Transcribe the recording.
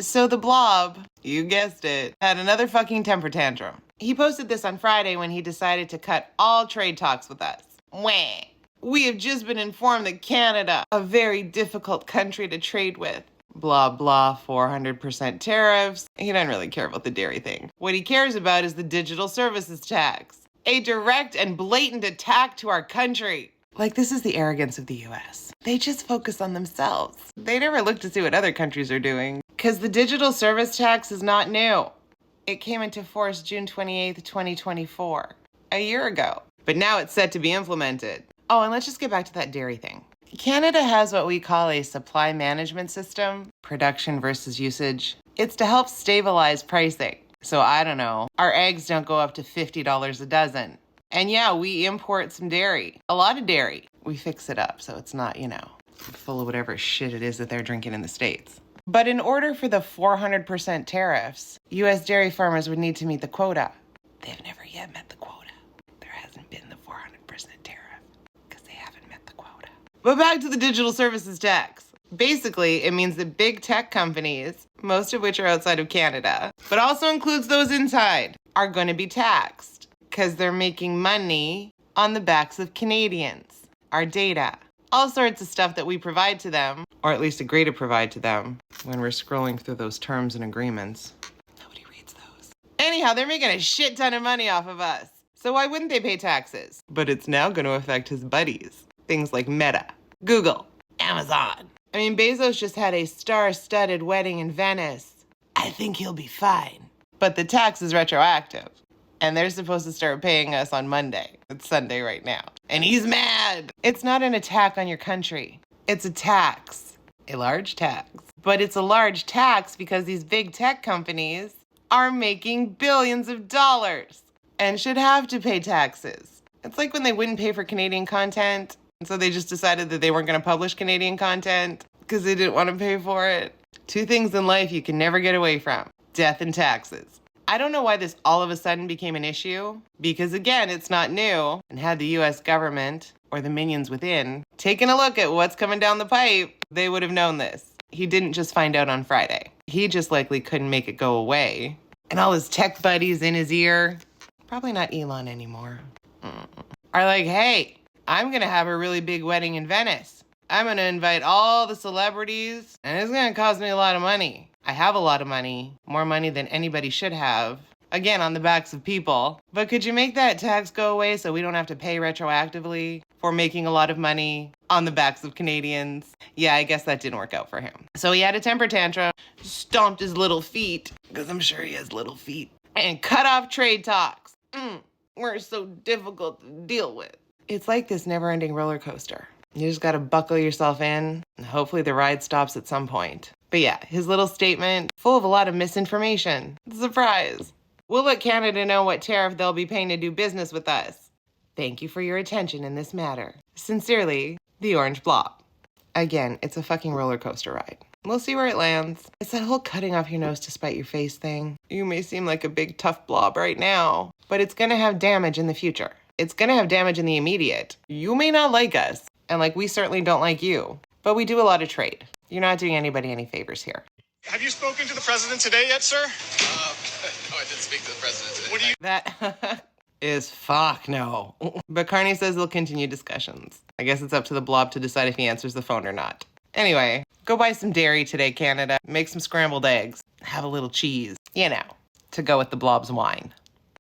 So the blob, you guessed it, had another fucking temper tantrum. He posted this on Friday when he decided to cut all trade talks with us. Wah. We have just been informed that Canada, a very difficult country to trade with. Blah, blah, 400% tariffs. He doesn't really care about the dairy thing. What he cares about is the digital services tax. A direct and blatant attack to our country. Like, this is the arrogance of the US. They just focus on themselves. They never look to see what other countries are doing. Because the digital service tax is not new. It came into force June 28th, 2024, a year ago. But now it's set to be implemented. Oh, and let's just get back to that dairy thing. Canada has what we call a supply management system, production versus usage. It's to help stabilize pricing. So I don't know, our eggs don't go up to $50 a dozen. And yeah, we import some dairy, a lot of dairy. We fix it up so it's not, full of whatever shit it is that they're drinking in the States. But in order for the 400% tariffs, US dairy farmers would need to meet the quota. They've never yet met the quota. There hasn't been the 400% tariff because they haven't met the quota. But back to the digital services tax. Basically, it means that big tech companies, most of which are outside of Canada, but also includes those inside, are going to be taxed because they're making money on the backs of Canadians, our data, all sorts of stuff that we provide to them, or at least agree to provide to them when we're scrolling through those terms and agreements. Nobody reads those. Anyhow, they're making a shit ton of money off of us. So why wouldn't they pay taxes? But it's now going to affect his buddies. Things like Meta, Google, Amazon. I mean, Bezos just had a star-studded wedding in Venice. I think he'll be fine. But the tax is retroactive. And they're supposed to start paying us on Monday. It's Sunday right now. And he's mad. It's not an attack on your country. It's a tax. A large tax. But it's a large tax because these big tech companies are making billions of dollars and should have to pay taxes. It's like when they wouldn't pay for Canadian content. And so they just decided that they weren't going to publish Canadian content because they didn't want to pay for it. Two things in life you can never get away from: death and taxes. I don't know why this all of a sudden became an issue, because again, it's not new. And had the US government, or the minions within, taken a look at what's coming down the pipe, they would have known this. He didn't just find out on Friday. He just likely couldn't make it go away. And all his tech buddies in his ear, probably not Elon anymore, are like, hey, I'm going to have a really big wedding in Venice. I'm going to invite all the celebrities, and it's going to cost me a lot of money. I have a lot of money, more money than anybody should have. Again, on the backs of people. But could you make that tax go away so we don't have to pay retroactively for making a lot of money on the backs of Canadians? Yeah, I guess that didn't work out for him. So he had a temper tantrum, stomped his little feet, because I'm sure he has little feet, and cut off trade talks. We're so difficult to deal with. It's like this never-ending roller coaster. You just got to buckle yourself in, and hopefully the ride stops at some point. But yeah, his little statement, full of a lot of misinformation. Surprise. We'll let Canada know what tariff they'll be paying to do business with us. Thank you for your attention in this matter. Sincerely, the Orange Blob. Again, it's a fucking roller coaster ride. We'll see where it lands. It's that whole cutting off your nose to spite your face thing. You may seem like a big tough blob right now, but it's gonna have damage in the future. It's gonna have damage in the immediate. You may not like us, and we certainly don't like you, but we do a lot of trade. You're not doing anybody any favors here. Have you spoken to the president today yet, sir? No, I didn't speak to the president today. What do you... That is fuck no. But Carney says they'll continue discussions. I guess it's up to the blob to decide if he answers the phone or not. Anyway, go buy some dairy today, Canada. Make some scrambled eggs. Have a little cheese, to go with the blob's wine.